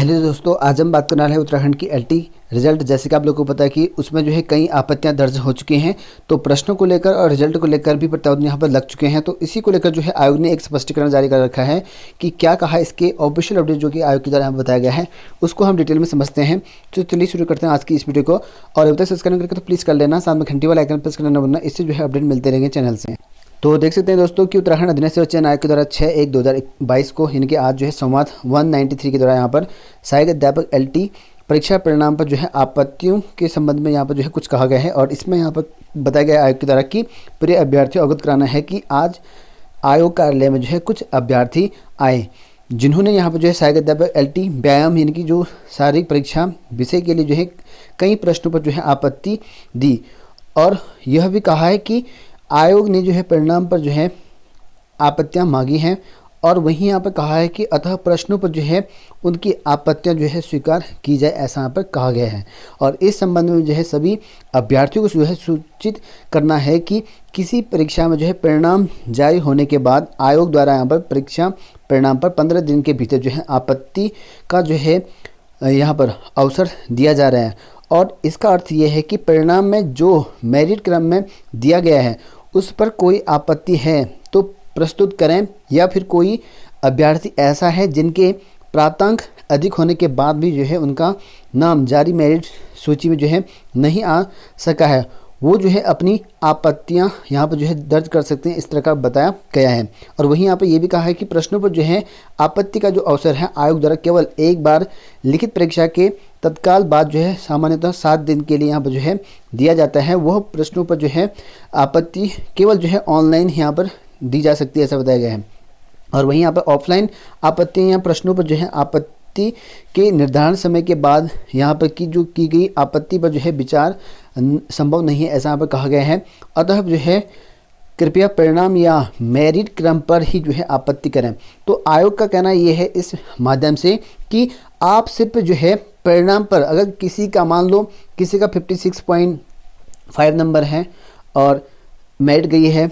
Hello दोस्तों, आज हम बात करने वाले हैं उत्तराखंड की एलटी रिजल्ट। जैसे कि आप लोगों को पता है कि उसमें जो है कई आपत्तियां दर्ज हो चुकी हैं, तो प्रश्नों को लेकर और रिजल्ट को लेकर भी प्रतिवेदन यहाँ पर लग चुके हैं। तो इसी को लेकर जो है आयोग ने एक स्पष्टीकरण जारी कर रखा है कि क्या कहा इसके ऑफिशियल अपडेट जो कि आयोग के द्वारा यहाँ बताया गया है, उसको हम डिटेल में समझते हैं। तो चलिए शुरू करते हैं आज की इस वीडियो को। और अभी तक सब्सक्राइब करके तो प्लीज़ कर लेना, साथ में घंटी वाला आइकन प्रेस करना वरना इससे जो है अपडेट मिलते रहेंगे चैनल से। तो देख सकते हैं दोस्तों कि उत्तराखंड अधीनस्थ सेवा चयन आयोग के द्वारा 6/1/2022 को यानी कि आज जो है संवाद 193 के द्वारा यहाँ पर सहायक अध्यापक एलटी परीक्षा परिणाम पर जो है आपत्तियों के संबंध में यहाँ पर जो है कुछ कहा गया है। और इसमें यहाँ पर बताया गया आयोग के द्वारा कि प्रिय अभ्यर्थियों अवगत कराना है कि आज आयोग कार्यालय में जो है कुछ अभ्यर्थी आए जिन्होंने यहाँ पर जो है सहायक अध्यापक एलटी व्यायाम यानी कि जो शारीरिक परीक्षा विषय के लिए जो है कई प्रश्नों पर जो है आपत्ति दी। और यह भी कहा है कि आयोग ने जो है परिणाम पर जो है आपत्तियां मांगी हैं। और वहीं यहाँ पर कहा है कि अतः प्रश्नों पर जो है उनकी आपत्तियां जो है स्वीकार की जाए, ऐसा यहाँ पर कहा गया है। और इस संबंध में जो है सभी अभ्यर्थियों को जो है सूचित करना है कि किसी परीक्षा में जो है परिणाम जारी होने के बाद आयोग द्वारा यहाँ पर परीक्षा परिणाम पर 15 दिन के भीतर जो है आपत्ति का जो है यहाँ पर अवसर दिया जा रहा है। और इसका अर्थ ये है कि परिणाम में जो मेरिट क्रम में दिया गया है उस पर कोई आपत्ति है तो प्रस्तुत करें, या फिर कोई अभ्यर्थी ऐसा है जिनके प्राप्तांक अधिक होने के बाद भी जो है उनका नाम जारी मेरिट सूची में जो है नहीं आ सका है, वो जो है अपनी आपत्तियां यहाँ पर जो है दर्ज कर सकते हैं, इस तरह का बताया गया है। और वहीं यहाँ पर यह भी कहा है कि प्रश्नों पर जो है आपत्ति का जो अवसर है आयोग द्वारा केवल एक बार लिखित परीक्षा के तत्काल बाद जो है सामान्यतः 7 दिन के लिए यहाँ पर जो है दिया जाता है। वह प्रश्नों पर जो है आपत्ति केवल जो है ऑनलाइन यहाँ पर दी जा सकती है, ऐसा बताया गया है। और वहीं यहाँ पर ऑफलाइन आपत्ति या प्रश्नों पर जो है आपत्ति के निर्धारण समय के बाद यहाँ पर की गई आपत्ति पर जो है विचार संभव नहीं है, ऐसा यहाँ पर कहा गया है। अतः जो है कृपया परिणाम या मेरिट क्रम पर ही जो है आपत्ति करें। तो आयोग का कहना यह है इस माध्यम से कि आप सिर्फ जो है परिणाम पर, अगर किसी का मान लो किसी का 56.5 नंबर है और मेरिट गई है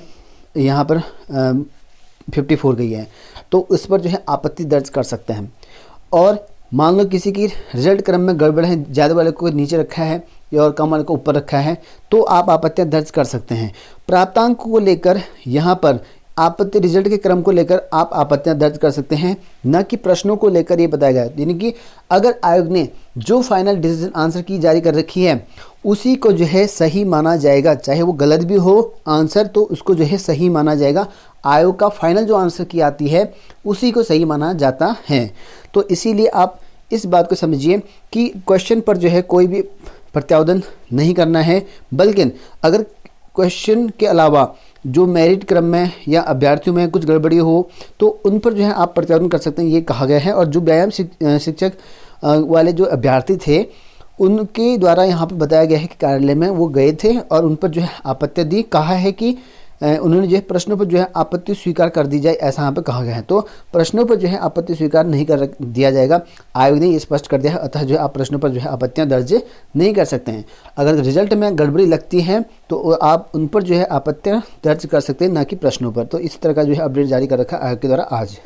यहाँ पर 54 गई है, तो उस पर जो है आपत्ति दर्ज कर सकते हैं। और मान लो किसी की रिजल्ट क्रम में गड़बड़ है, ज़्यादा वाले को नीचे रखा है और कम वाले को ऊपर रखा है, तो आप आपत्तियां दर्ज कर सकते हैं। प्राप्तांक को लेकर यहाँ पर आपत्ति रिजल्ट के क्रम को लेकर आप आपत्तियां दर्ज कर सकते हैं, न कि प्रश्नों को लेकर ये बताया गया। यानी कि अगर आयोग ने जो फाइनल डिसीजन आंसर की जारी कर रखी है उसी को जो है सही माना जाएगा, चाहे वो गलत भी हो आंसर तो उसको जो है सही माना जाएगा। आयोग का फाइनल जो आंसर की आती है उसी को सही माना जाता है। तो इसीलिए आप इस बात को समझिए कि क्वेश्चन पर जो है कोई भी प्रत्यावर्तन नहीं करना है, बल्कि अगर क्वेश्चन के अलावा जो मेरिट क्रम में या अभ्यर्थियों में कुछ गड़बड़ी हो तो उन पर जो है आप प्रत्यावर्तन कर सकते हैं, ये कहा गया है। और जो व्यायाम शिक्षक वाले जो अभ्यर्थी थे उनके द्वारा यहाँ पर बताया गया है कि कार्यालय में वो गए थे और उन पर जो है आपत्ति दी, कहा है कि उन्होंने जो है प्रश्नों पर जो है आपत्ति स्वीकार कर दी जाए, ऐसा यहाँ पर कहा गया है। तो प्रश्नों पर जो है आपत्ति स्वीकार नहीं कर दिया जाएगा, आयोग ने ये स्पष्ट कर दिया है। अतः जो है आप प्रश्नों पर जो है आपत्तियां दर्ज नहीं कर सकते हैं। अगर रिजल्ट में गड़बड़ी लगती है तो आप उन पर जो है आपत्तियां दर्ज कर सकते हैं, ना कि प्रश्नों पर। तो इस तरह का जो है अपडेट जारी कर रखा है आयोग के द्वारा आज।